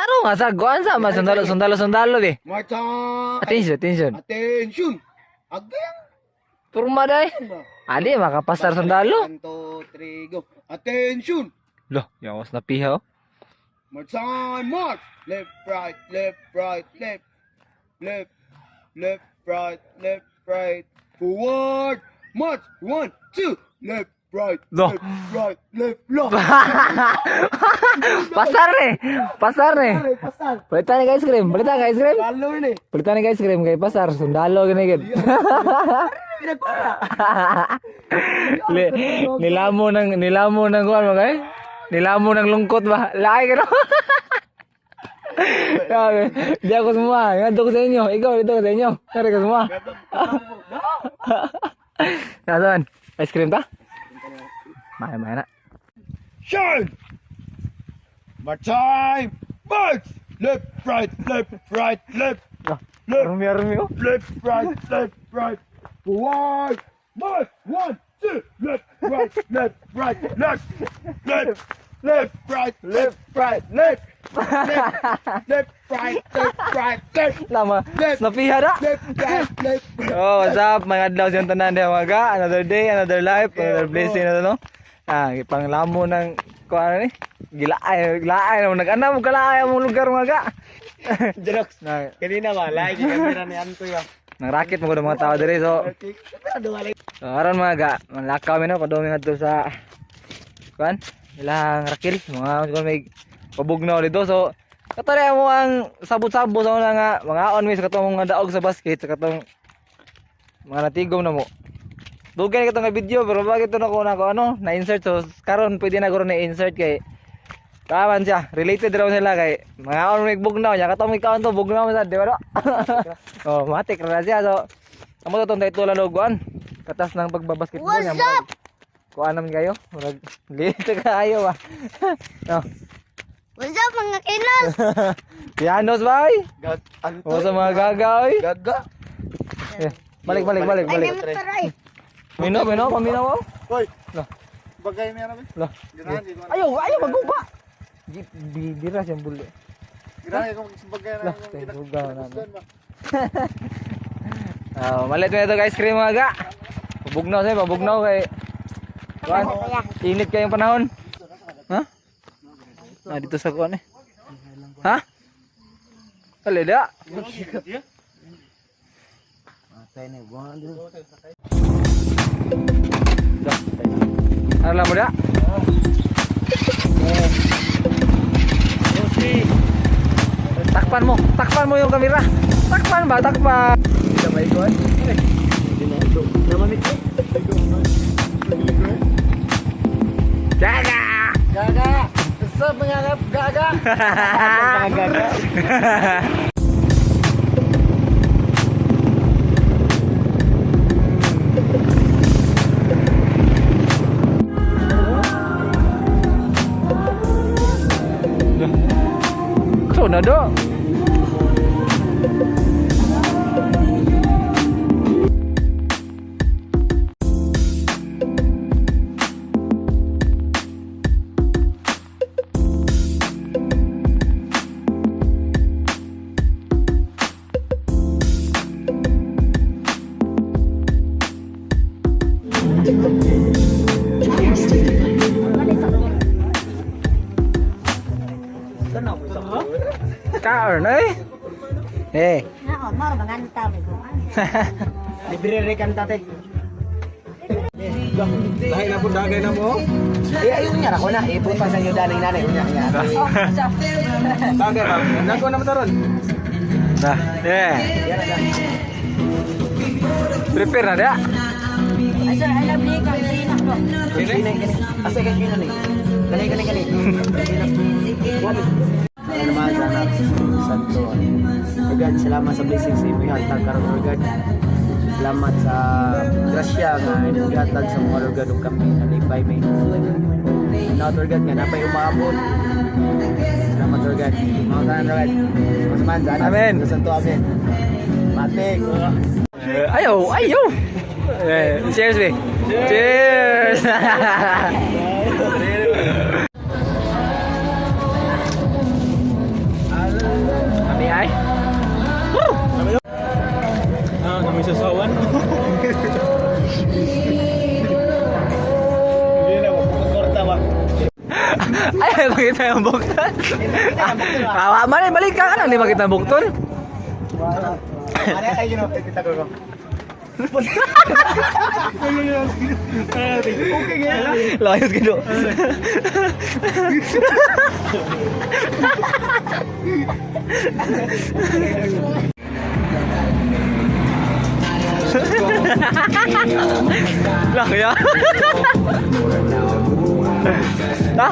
Taro nga sa guan sa mas sundalo di. Marcha. Attention. Attention. Again. Purma day. Adi makapasar sundalo. 1, 2, 3, go. Attention. Loh, yang was napihaw. March on, march. Left, right, left, right, left. Left, left, right, left, right. Forward. March. 1, 2. Left, right, Loh. left, right, left, left. Pasar nih. Pasar nih. Pasal. Balitan nih guys krim. Balitan guys krim. Lalo nih. Balitan nih guys krim kayak pasar sundalo gini gitu. Nilamo ng kuan mo kay. Nilamo ng lungkot ba? Laki ka no. Sabi, di ako semua. Ngadto ko sa inyo. Ikaw dito sa inyo. Kari ka semua. Nasaan? Ice cream ta? Main na. Shine. March time. March. Left, right, left, right, left. Left, Army oh. left, right, left, right. Forward. March. 1, 2. Left, right, left, right, left. Left, left, right, left, right, left. Left, right, left, right, left. Lama. Left. Napiha na. Left, right, left. Oh, what's up? Mga adlaw siyang tanan diha mga. Another day, another life, another blessing na to, no? Ipanglamo ng kuan ni. Gilaay naman nag-ana mo kalaay mo lugar mga. Jerox. Kanina ba, lagi kamera ni Anto ya. Nang racket mo ko mga tao diri so. So aron mga manlakaw mi no padumi ngadto sa kuan ilang rakil mga kuan may pabugnaw dito so katore mo ang sabot-sabot sa una nga mga on mi sa katong mga daog sa basket sa katong mga natigom na mo. Dugay katong nga video pero bakit to nako ano na-insert so karon pwede na guro na-insert kay kaman siya related raw sila kay mga on may bugnaw nya katong ikaw to bugnaw sa di ba no? Oh, matik ra siya so amo to tong titulo loguan katas ng pagbabasketball nya murag kuan naman kayo murag lito kayo ba. No. What's up mga kilos? Pianos ba oy? Anto. O sa mga gaga oy. Gaga. Balik. Ay, namataray. Mino paminaw. Hoy. Lah. Bagay meron ba? Lah. Ganahan di ko. Ayaw magugba. Dira siyang bulde. Ganahan ko magsibagay na Lah, bugaw na. Malit mo ito guys, cream mga ga. Pabugnaw kay kuan. Init kayong panahon. Ha? Dito sa kuan eh. Ha? Alida. Matay na buwan dito. Ano lang mo da? Takpan mo yung kamera. Takpan. Damay ko ay. Namamit ko. Gaga. What's up mga gaga? Gaga. Nado. Kaon eh. Naon, maro manganta mo ko. Libre rekan tate. Dahil na po dagay na mo. Ayun niya ako na. Ipunta sa iyo daling nanay niya. Dagay ba? Nako na mataron. Nah, prepare na dia. Asa alam ni ka na ko. Kini. Asa kay kini ni. Kani. Ano naman sana santo. God, salamat sa blessings sa imong hatag karon God. Salamat sa grasya nga ihatag sa mga God ug kami nalipay may. Now God nga napay umaabot. Salamat God. Mga kanan God. Masaman sana. Amen. Santo amen. Matik. Ayaw. Cheers, be. Cheers. makita yung bukton. Awa man, balik ka lang, di makita yung bukton. Ano kayo gino? Kita ko. Okay nga. Layos gitu. Lah ya. Dah.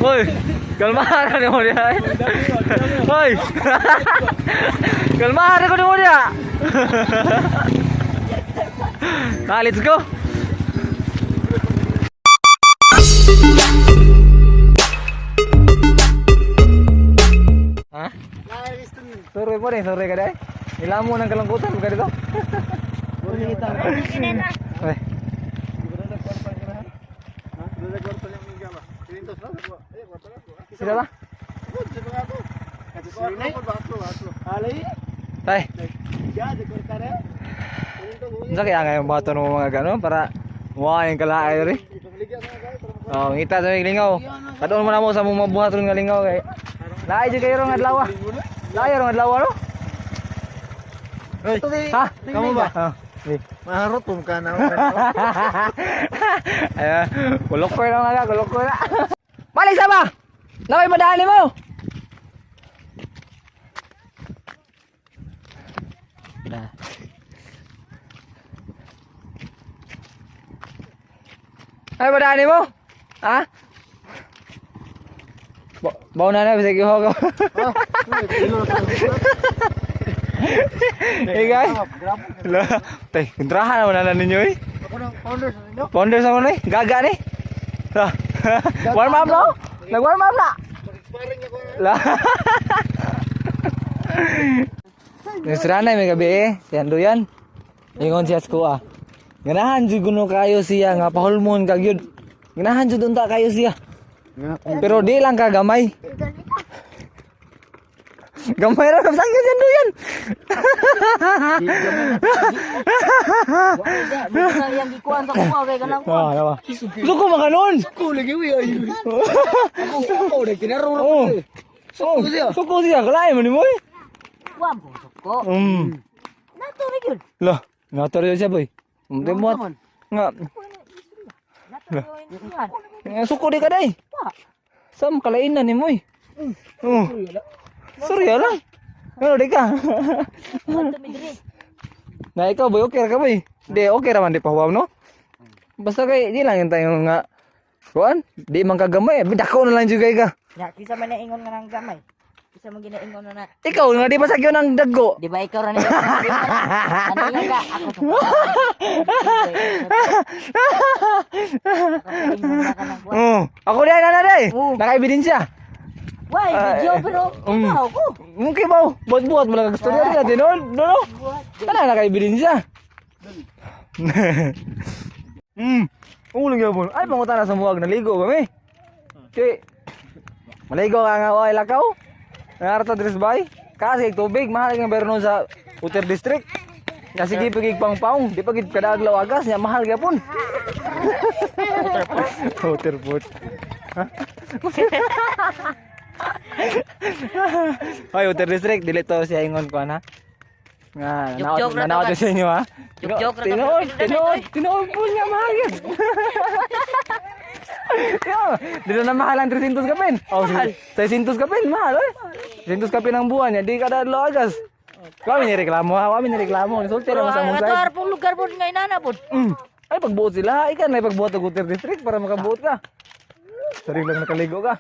Woi, kalmar ni mo dia. Woi. Kalmar ko ni mo dia. Nah, let's go. Hah? Sore po rin, sore ka dahil. Ilan mo ng kalangkutan ka dito? Weh. Sila ba? Tay. Unsa kaya nga yung bato ng mga gano'n para muha yung kalaay rin? Oh, ngita sa mga lingaw. Katoon mo na mo sa mga buhat rin nga lingaw kay. Laay dyan kayo rong adlaw. Laay rong adlaw no? Ha? Kamu ba? Maharotom ka na. Ayan, kulok-koy lang nga, kulok-koy na. Balik sama! Nakay madali mo! Nah. Ay, madali mo? Ha? Bau na na, bisa kiho ko. Eh guys. Lah, teh, kontrahan naman na ninyo eh. Founders naman eh, gaga nih. Lah. Warm up lo? Nag-warm up na. Lah. Nesrana may gabi eh, si Andoyan. Ingon siya ko ah. Ganahan jud kuno kayo siya nga pahulmon kag yun. Ganahan jud unta kayo siya. Pero di lang ka gamay. Gamay ra sa sakit yan doyan. Bukan yang gikuan sa kuha kay kanang kuha. Ah, nawa. Suko makanon. Suko lagi wi ay. Ako na kinaruro Oh. Suko siya kalay man mo eh. Kuha mo suko. Nato ra gyud. Lah, ngator siya boy. Umte mo nga. Nato yun. Suko di ka day. Sam kalainan ni mo eh. Oh. Surya lang. Ano di ka? Nato mi diri. Na ikaw boy, okay ra ka boy. Di okay ra man di pahuwaw no. Basta kay di lang yung tayo nga kuan, di man kagamay, bidako na lang juga ka. Ya, kisa man ingon nga nang gamay. Kisa man ginaingon na. Ikaw nga di pa sagyo ng daggo. Di ba ikaw ra na? Ano yan ka? Ako to. Ako di na day. Naka-ebidensya. Why, video pero ikaw ko. Mungkin ba? Buat-buat mo lang gusto niya natin, no? Kana naka-ebidensya. Ulang yapon. Ay pangutan na sa muwag naligo kami. Kay maligo ka nga oy lakaw. Narata dress bay. Kasi tubig mahal nga pero sa Uter District. Kasi gipigig pang-paong, di pa gid kada adlaw agas nya mahal gyapon. Uterpot. Ay Uter District dili to siya ingon ko na. Nga, naawat sa inyo ha. Tinood po niya mahal yan. Dito na mahal ang 300 kapin. Oh, 600 kapin, mahal eh. 600 kapin ang buwan niya, di kada adlaw agas. Kami nireklamo ha, kami nireklamo. Sulti naman sa mong side. Atar pong lugar po nga inana po. Ay, pagbuot sila. Ikan na pagbuot ang Uter District para makabuot ka. Sarili lang nakaligo ka.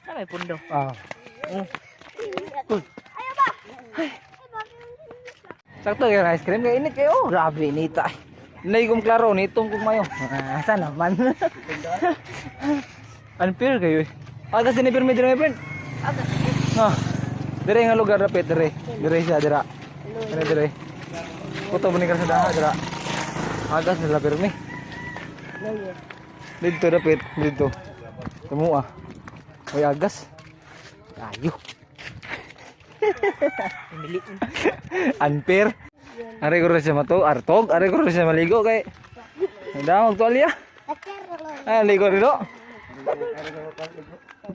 Sa may pundo. Sakto yung ice cream kaya init kayo. Grabe inita. Nay kong klaro nitong kung mayo. Asa naman. Unfair kayo eh. Aga sinipir medyo my friend. Aga. Dire nga lugar dapat dire. Dire siya dira. Dire. Foto mo ni ka sa daha dira. Aga sila pirmi. Dito dapat dito. Kamu ah. Oy agas. Ayo. Unfair. Ari ko rin siya artog, ari ko rin siya maligo kay. Nanda magtualya. Ligo rin do.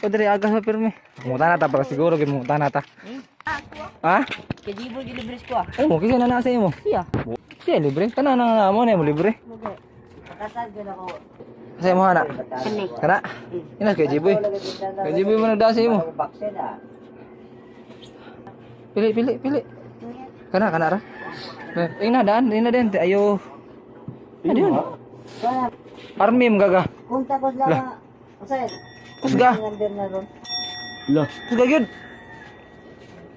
Padre agas pa pirmi. Muta na ta para siguro kay muta na ta. Ha? Kay Jiboy gilibres ko ah. Ay mo kisa na nasa imo. Siya. Siya libre. Kana na mo na mo libre. Kasal gid ako. Sa mo ana. Kani. Kana. Ina kay Jiboy. Kay Jiboy mo nagdasa imo. Pili. Kana ra. Ina dan ayo. Ayun. Armim gaga. Kung tapos lang usay. Kusga. Number na ron. Lah. Kusga gyud.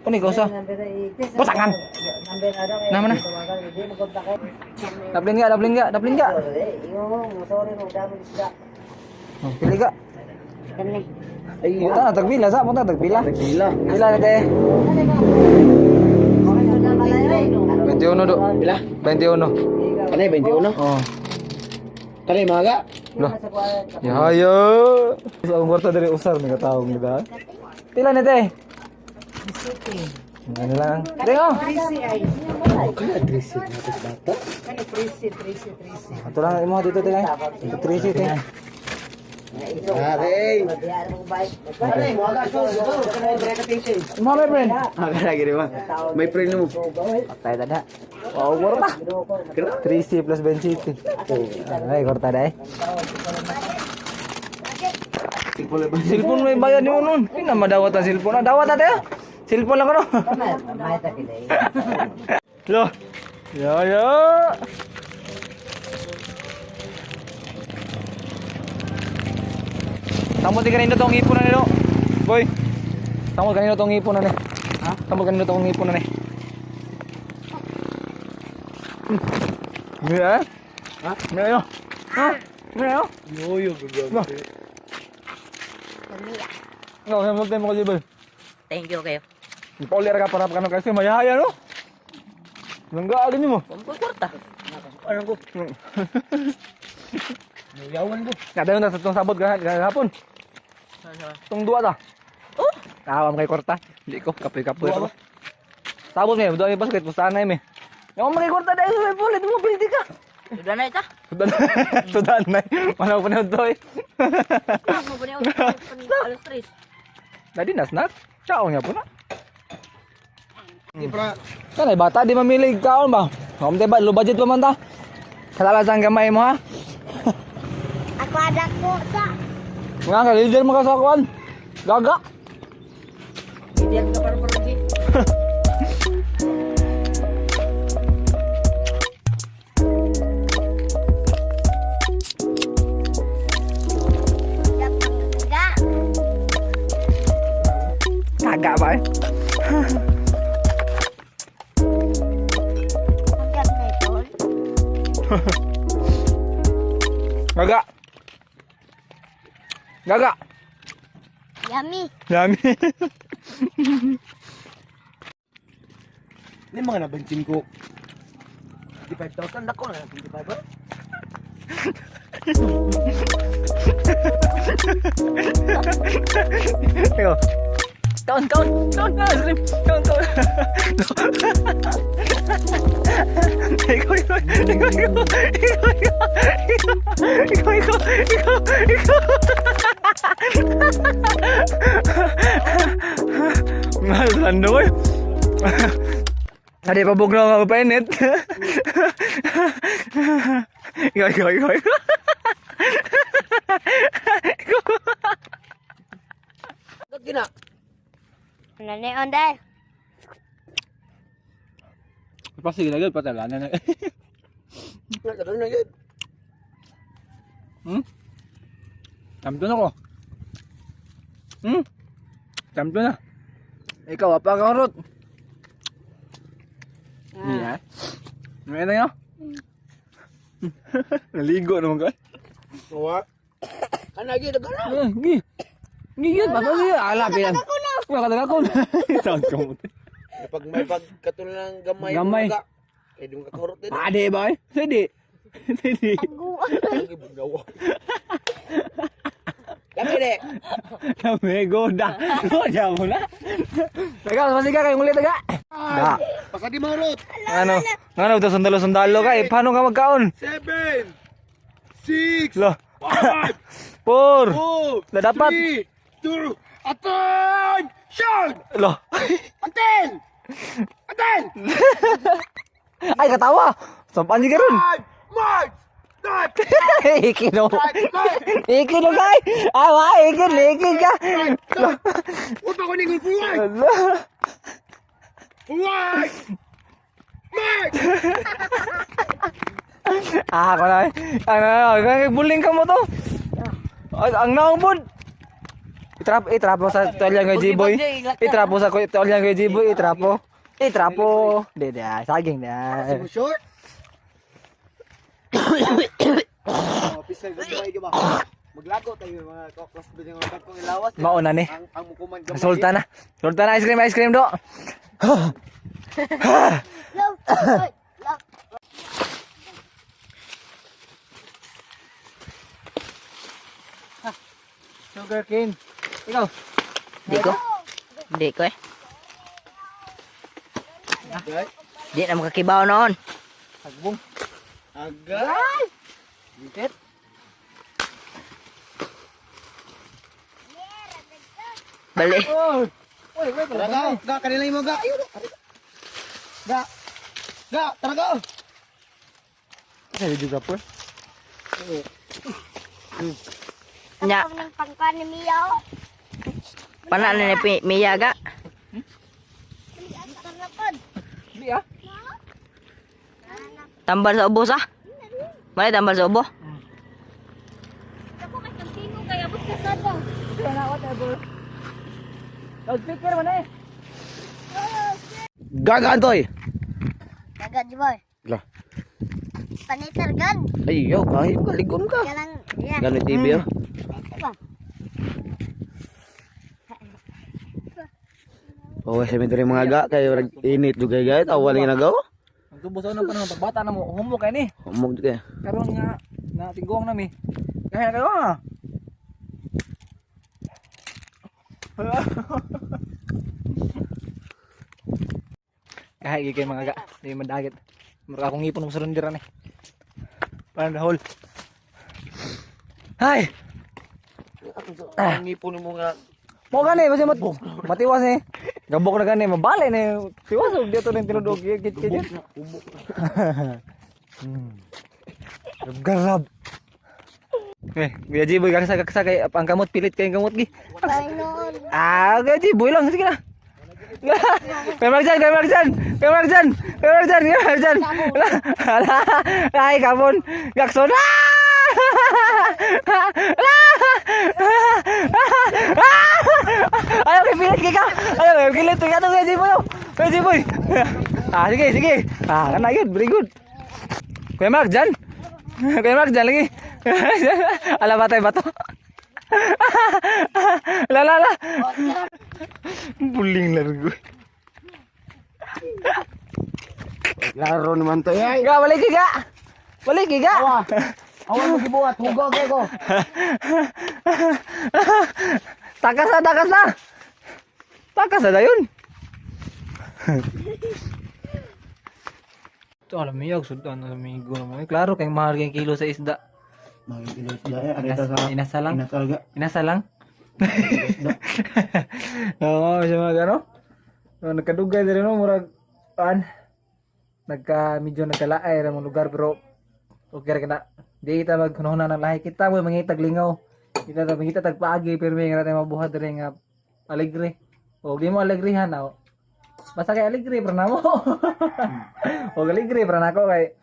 Kani ko sa. Number i-test. Pasangan. Number na daw. Nama na. Hindi mo kontak. Daplin ga. Sorry mo dami isda. Pili ka. Kani. Ay, Puta na tagpila sa puta tagpila. Pila. Pila na te. 21 do. Pila? 21. Kanay 21. Oh. Kanay maga. Lah. Ya. Sa umurta dari usar ni kataong gida. Pila na te. Ano lang. Deo. Kana dressing natin bata. Ato lang imo dito te. Ito 3 te. Hey. Kanay mo aga so. Imo my friend. Aga lagi rin ma. May friend mo. Patay tada. Wow, korta. 3C plus 20. Ay, korta dai. Silpon may bayad ni nun. Pina madawat ang silpon. Dawat ate. Silpon lang ano. Lo. Ya. Tamo di kanino tong ipon na nilo. Boy. Tamo kanino tong ipon na ni. Ha? Tamo kanino tong ipon na ni. Mira. Ha? Mira. Ha? Mira. Yo bigyan. No, mo temo ko jibel. Thank you kayo. Poler ka para kanu kasi mayaya no. Langga agin mo. Kwarta. Ano ko? Yawan ko. Kada na sa tong sabot gahapon. Tong duwa ta. Oh, awam kay korta. Di ko kapoy-kapoy ako. Sabot me, do ay basket pustahan na mi. Yung mga korta dai sa pulit mo pildi ka. Sudah na ita. Sudan na. Mana pa na doy. Mo ba niyo alas 3? Tadi na snack. Ciao nya po na. Di pra. Kanay bata di mamili kaon ba? Hom te ba lo budget pa man ta. Kalalasan gamay mo ha. Ako ada ko sa. Nga ka leader mo ka sa kuan. Gaga. Hindi ako paru-paru lagi. Kagak ba eh? Gagak. Gagak. Yummy. Yummy. Ni mga nabansin ko. 55,000 dako na 25 ba? Ayo. Kawan. Slim. Kawan. Ikaw. Mahal sando ko. Ada pabog na nga mapainit. Ikaw. Gina. Naneon dai. Pasti lagi patalan na. Nagkadon na gid. Tamto na ko. Tamto na. Ikaw apa ka rot? Iya. May na yo. Naligo naman ka. Wa. Ana gid dagana. Gigit ba to siya? Ala pilan. Wala ko. Sound ko mo. Pag may pagkatulang gamay. Gamay. Eh di mo kakurot din. Ade boy. Sidi. Lagi bugawa. Lami de. Kami goda. Goda mo na. Teka, masih ka kayong ulit taga. Da. Pasadi marot. Ano? Ngano to sundalo-sundalo ka eh. Paano ka magkaon? 7, 6, Lo. 5, 4. 4, Na dapat. 3, 2, attention! Lo. Aten! Aten! Ay katawa. Sampan ka ron. March! March! Ikino. Ikino kay. Ah, wa ikin ka. Huwag ako ningol buhay! Buhay! March! Ah, ko na. Ang buling ka mo to. Ang naubod. Itrapo sa tolya ng G-boy. Itrapo sa tolya ng G-boy, itrapo. Di, saging na. Short? Officer, gagawin ka ba? Maglago tayo mga koklas doon yung mga kong ilawas. Mauna ni. Ang mukuman gamay. Sultan na. Sultan na ice cream do. Sugar cane. Ikaw. Hindi ko eh. Agay. Di na makakibaw noon. Sagbong. Agay! Dikit. Bali. Oh. Oy, wait. Tara ga, kanila mo ga. Ayun. Ga. Ga, tara ga. Kasi juga po. Nya. Ang pangkan ni Mia. Pana na ni Mia ga. Ang karapod. Di ah. Tambal sa ubo sa. Mali tambal sa ubo. Ako may kampino kaya bus ka sada. Loudspeaker man eh. Gagantoy. Agad boy. Lah. Panitargan. Ayo, kahit kaligon ka. Galang ya. Ganun TV oh. Diba? Oh, cemetery mga ga kay init juga guys. Awan nga nagaw. Ang tubo sa unang panahon pagbata na mo, humo kay ni. Humog juga. Karon nga na tingguang nami. Kaya kayo ah. Kahit gigay mga ga, di madagit. Mura akong ipon ng surundiran eh. Parang dahol. Hay! Ang ipon mo nga. Mo gani kasi matiwas eh. Gabok na gani mabali ni. Tiwas og dito ning tinudog git kit. Garab. Kuya Jiboy kaksa kay ang kamot pilit kay kamot gi. Panginoon. Ah, Kuya Jiboy lang sige na. Kemarjan. Ay, kapon. Gakson. Ayaw, kipilit ka. Ayaw, kipilit ka to, Kuya Jiboy. Kuya Jiboy. Ah, sige. Ah, kan yun. Very good. Kuya Marjan lagi. Ala batay bato. La. Buling largo. Laro naman to ay. Ga, balik ka. Awan mo gibuhat, hugo kay ko. Takas na. Takas na yun. Ito alam mo yung sudan na amigo naman. Klaro kayong mahal kayong kilo sa isda. Magigilos daya ada sa Inasa lang. inasalga. Inasa lang. Oo, siya mga gano. So, nagkadugay din no, murag medyo nagkalaay ra mong lugar pero okay ra kana. Di kita magkunahuna ng lahi kita mo mangitag lingaw. Kita mangita tag paagi pero may nga tayo mabuhat diri nga alegre. O di mo alegrehan na. Basta kay alegre pra namo. O alegre pra nako kay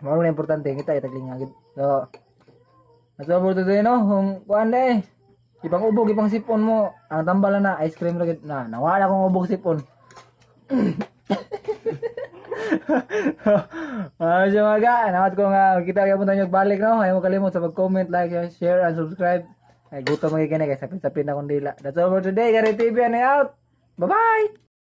mao na importante kita itag lingaw gid. So Nasobor to din no, kung kuan day. Ibang ubog, ibang sipon mo. Ang tambalan na ice cream ra gid na. Nawala kong ubog sipon. Siya mga namat ko nga kita kaya punta nyo balik no. Ayaw mo kalimot sa mag-comment, like, share, and subscribe. Ay gutom magiging kaya sapin-sapin na kong dila. That's all for today. Gary TV and out. Bye-bye!